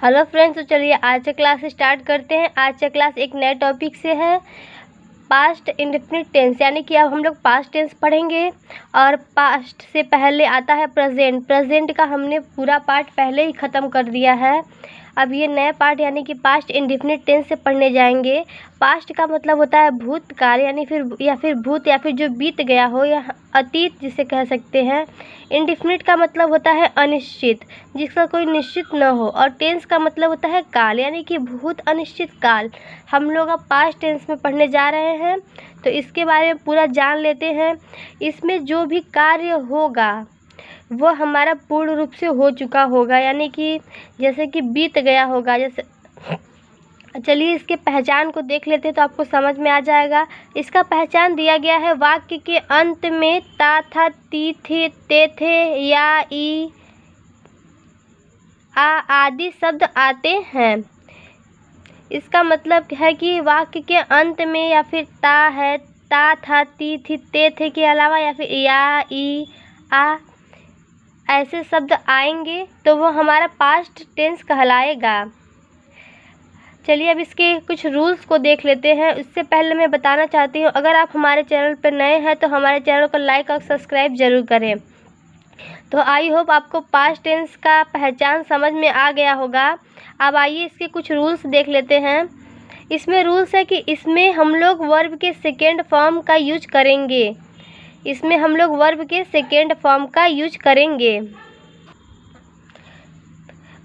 Hello friends, तो चलिए आज का क्लास स्टार्ट करते हैं। आज का क्लास एक नए टॉपिक से है, पास्ट इंडेफिनिट टेंस, यानी कि अब हम लोग पास्ट टेंस पढ़ेंगे। और पास्ट से पहले आता है प्रेजेंट। प्रेजेंट का हमने पूरा पार्ट पहले ही ख़त्म कर दिया है। अब ये नया पार्ट यानी कि पास्ट इंडेफिनिट टेंस से पढ़ने जाएंगे। पास्ट का मतलब होता है भूतकाल, यानी फिर भूत या फिर जो बीत गया हो, या अतीत जिसे कह सकते हैं। इंडेफिनिट का मतलब होता है अनिश्चित, जिसका कोई निश्चित न हो। और टेंस का मतलब होता है काल, यानी कि भूत अनिश्चित काल। हम लोग अब पास्ट टेंस में पढ़ने जा रहे हैं, तो इसके बारे में पूरा जान लेते हैं। इसमें जो भी कार्य होगा वो हमारा पूर्ण रूप से हो चुका होगा, यानी कि जैसे कि बीत गया होगा। जैसे चलिए इसके पहचान को देख लेते हैं, तो आपको समझ में आ जाएगा। इसका पहचान दिया गया है, वाक्य के अंत में ता था, ती थे, ते थे, या, ई, आ आदि शब्द आते हैं। इसका मतलब है कि वाक्य के अंत में या फिर ता है, ता था, ती थी, ते थे के अलावा या फिर या, ई, आ ऐसे शब्द आएंगे तो वो हमारा पास्ट टेंस कहलाएगा। चलिए अब इसके कुछ रूल्स को देख लेते हैं। उससे पहले मैं बताना चाहती हूँ, अगर आप हमारे चैनल पर नए हैं तो हमारे चैनल को लाइक और सब्सक्राइब ज़रूर करें। तो आई होप आपको पास्ट टेंस का पहचान समझ में आ गया होगा। अब आइए इसके कुछ रूल्स देख लेते हैं। इसमें रूल्स है कि इसमें हम लोग वर्ब के सेकेंड फॉर्म का यूज करेंगे। इसमें हम लोग वर्ब के सेकेंड फॉर्म का यूज करेंगे।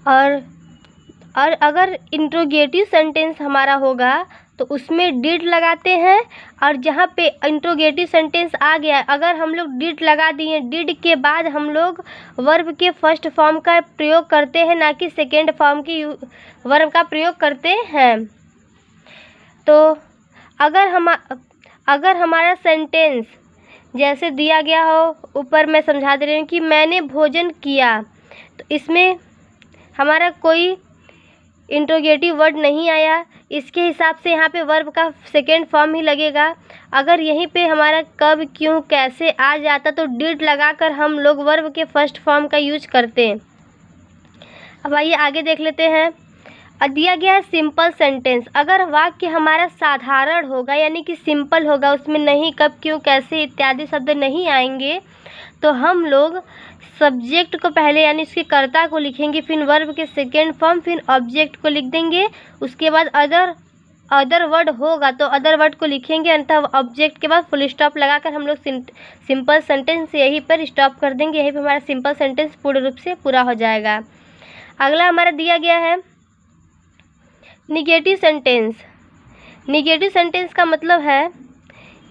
और अगर इंट्रोगेटिव सेंटेंस हमारा होगा तो उसमें डिड लगाते हैं। और जहाँ पे इंट्रोगेटिव सेंटेंस आ गया, अगर हम लोग डिड लगा दिए, डिड के बाद हम लोग वर्ब के फर्स्ट फॉर्म का प्रयोग करते हैं, ना कि सेकेंड फॉर्म की वर्ब का प्रयोग करते हैं। तो अगर हमारा सेंटेंस जैसे दिया गया हो, ऊपर मैं समझा दे रही हूँ कि मैंने भोजन किया, तो इसमें हमारा कोई इंट्रोगेटिव वर्ड नहीं आया। इसके हिसाब से यहाँ पे वर्ब का सेकेंड फॉर्म ही लगेगा। अगर यहीं पे हमारा कब, क्यों, कैसे आ जाता तो डिड लगाकर हम लोग वर्ब के फर्स्ट फॉर्म का यूज करते हैं। अब आइए आगे देख लेते हैं। दिया गया है सिंपल सेंटेंस। अगर वाक्य हमारा साधारण होगा, यानी कि सिंपल होगा, उसमें नहीं, कब, क्यों, कैसे इत्यादि शब्द नहीं आएंगे, तो हम लोग सब्जेक्ट को पहले यानी उसके कर्ता को लिखेंगे, फिर वर्ब के सेकेंड फॉर्म, फिर ऑब्जेक्ट को लिख देंगे। उसके बाद अदर वर्ड होगा तो अदर वर्ड को लिखेंगे, अन्यथा ऑब्जेक्ट के बाद फुल स्टॉप लगाकर हम लोग सिंपल सेंटेंस यहीं पर स्टॉप कर देंगे। यहीं पर हमारा सिंपल सेंटेंस पूर्ण रूप से पूरा हो जाएगा। अगला हमारा दिया गया है निगेटिव सेंटेंस। निगेटिव सेंटेंस का मतलब है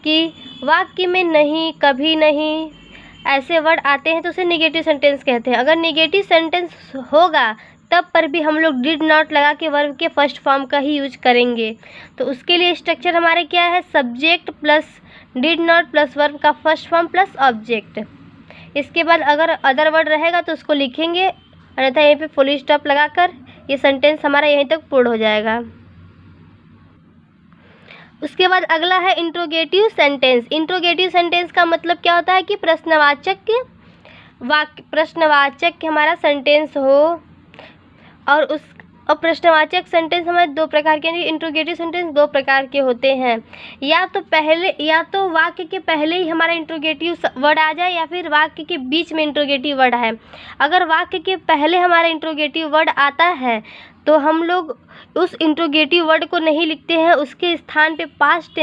कि वाक्य में नहीं, कभी नहीं ऐसे वर्ड आते हैं तो उसे निगेटिव सेंटेंस कहते हैं। अगर निगेटिव सेंटेंस होगा तब पर भी हम लोग डिड नॉट लगा के वर्ब के फर्स्ट फॉर्म का ही यूज करेंगे। तो उसके लिए स्ट्रक्चर हमारे क्या है, subject plus did not plus verb का फर्स्ट फॉर्म प्लस ऑब्जेक्ट। इसके बाद अगर अदर वर्ड रहेगा तो उसको लिखेंगे, अन्यथा यहीं पे फुल स्टॉप लगाकर ये सेंटेंस हमारा यहीं तक पूर्ण हो जाएगा। उसके बाद अगला है इंट्रोगेटिव सेंटेंस। इंट्रोगेटिव सेंटेंस का मतलब क्या होता है कि प्रश्नवाचक हमारा सेंटेंस हो। और प्रश्नवाचक सेंटेंस हमारे दो प्रकार के, इंट्रोगेटिव सेंटेंस दो प्रकार के होते हैं। या तो वाक्य के पहले ही हमारा इंट्रोगेटिव वर्ड आ जाए, या फिर वाक्य के बीच में इंट्रोगेटिव वर्ड है। अगर वाक्य के पहले हमारा इंट्रोगेटिव वर्ड आता है तो हम लोग उस इंट्रोगेटिव वर्ड को नहीं लिखते हैं, उसके स्थान पे पास्ट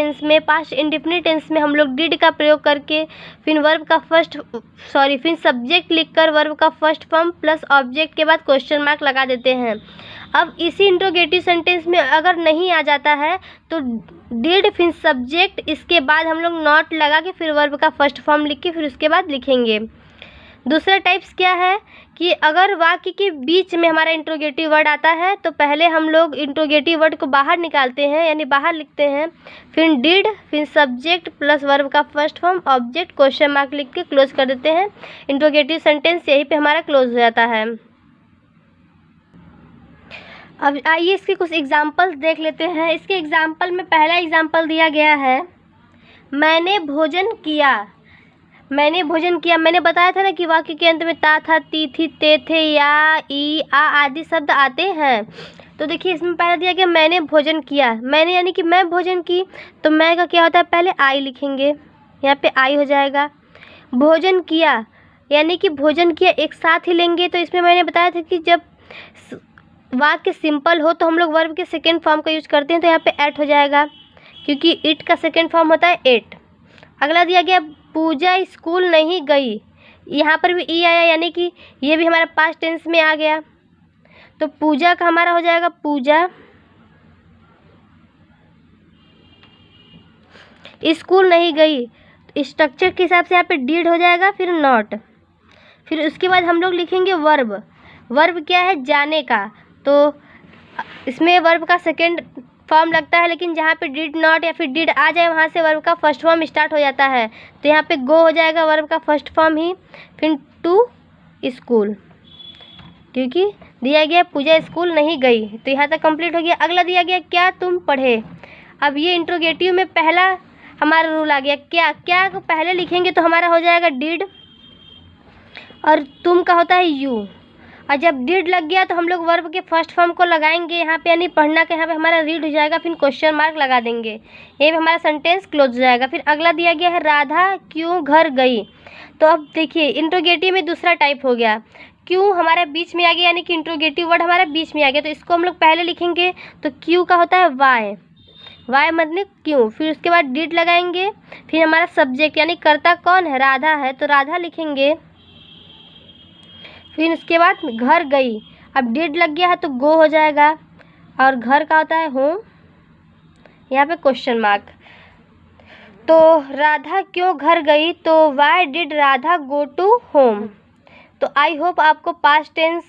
इंडेफिनिट टेंस में हम लोग डिड का प्रयोग करके फिर सब्जेक्ट लिखकर वर्ब का फर्स्ट फॉर्म प्लस ऑब्जेक्ट के बाद क्वेश्चन मार्क लगा देते हैं। अब इसी इंट्रोगेटिव सेंटेंस में अगर नहीं आ जाता है तो डिड फिर सब्जेक्ट, इसके बाद हम लोग नॉट लगा के फिर वर्ब का फर्स्ट फॉर्म लिख के फिर उसके बाद लिखेंगे। दूसरा टाइप्स क्या है कि अगर वाक्य के बीच में हमारा इंट्रोगेटिव वर्ड आता है तो पहले हम लोग इंट्रोगेटिव वर्ड को बाहर निकालते हैं, यानी बाहर लिखते हैं, फिर डिड, फिर सब्जेक्ट प्लस वर्ब का first form, object, question mark लिख के क्लोज कर देते हैं। इंट्रोगेटिव सेंटेंस यहीं पे हमारा क्लोज हो जाता है। अब आइए इसके कुछ एग्जाम्पल्स देख लेते हैं। इसके एग्जाम्पल में पहला एग्जाम्पल दिया गया है, मैंने भोजन किया। मैंने भोजन किया। मैंने बताया था ना कि वाक्य के अंत में ता था, ती थी, ते थे, या, ई, आ आदि शब्द आते हैं। तो देखिए इसमें पहले दिया गया मैंने भोजन किया। मैंने यानी कि मैं भोजन की, तो मैं का क्या होता है, पहले आई लिखेंगे, यहाँ पे आई हो जाएगा। भोजन किया यानी कि भोजन किया एक साथ ही लेंगे। तो इसमें मैंने बताया था कि जब वाक्य सिंपल हो तो हम लोग वर्ब के सेकेंड फॉर्म का यूज करते हैं, तो यहाँ पे एट हो जाएगा, क्योंकि इट का सेकेंड फॉर्म होता है एट। अगला दिया गया पूजा स्कूल नहीं गई। यहाँ पर भी ई आया, यानी कि ये भी हमारा पास्ट टेंस में आ गया। तो पूजा का हमारा हो जाएगा पूजा, स्कूल नहीं गई। स्ट्रक्चर के हिसाब से यहाँ पे डीड हो जाएगा, फिर नॉट, फिर उसके बाद हम लोग लिखेंगे वर्ब। वर्ब क्या है, जाने का। तो इसमें वर्ब का सेकेंड फॉर्म लगता है, लेकिन जहाँ पे डिड नॉट या फिर डिड आ जाए वहाँ से वर्ब का फर्स्ट फॉर्म स्टार्ट हो जाता है। तो यहाँ पे गो हो जाएगा वर्ब का फर्स्ट फॉर्म ही, फिर टू स्कूल, क्योंकि दिया गया पूजा स्कूल नहीं गई। तो यहाँ तक कंप्लीट हो गया। अगला दिया गया क्या तुम पढ़े। अब ये इंट्रोगेटिव में पहला हमारा रूल आ गया, क्या को पहले लिखेंगे तो हमारा हो जाएगा डिड, और तुम का होता है यू। और जब डिड लग गया तो हम लोग वर्ब के फर्स्ट फॉर्म को लगाएंगे यहाँ पे, यानी पढ़ना के यहाँ पे हमारा रीड हो जाएगा, फिर क्वेश्चन मार्क लगा देंगे, ये भी हमारा सेंटेंस क्लोज हो जाएगा। फिर अगला दिया गया है राधा क्यों घर गई। तो अब देखिए इंट्रोगेटिव में दूसरा टाइप हो गया, क्यों हमारे बीच में आ गया, यानी कि इंट्रोगेटिव वर्ड हमारे बीच में आ गया। तो इसको हम लोग पहले लिखेंगे, तो क्यों का होता है वाई, वाई मतलब क्यों। फिर उसके बाद डिड लगाएंगे, फिर हमारा सब्जेक्ट यानी कर्ता कौन है, राधा है, तो राधा लिखेंगे। फिर उसके बाद घर गई, अब डिड लग गया है तो गो हो जाएगा, और घर का होता है होम, यहाँ पे क्वेश्चन मार्क। तो राधा क्यों घर गई, तो why did Radha go to home. तो आई होप आपको पास्ट टेंस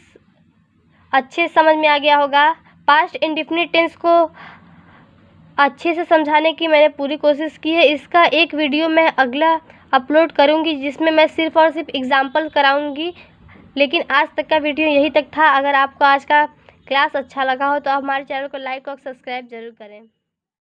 अच्छे समझ में आ गया होगा। पास्ट इंडेफिनिट टेंस को अच्छे से समझाने की मैंने पूरी कोशिश की है। इसका एक वीडियो मैं अगला अपलोड करूंगी, जिसमें मैं सिर्फ और सिर्फ एग्जाम्पल कराऊंगी। लेकिन आज तक का वीडियो यही तक था। अगर आपको आज का क्लास अच्छा लगा हो तो आप हमारे चैनल को लाइक और सब्सक्राइब ज़रूर करें।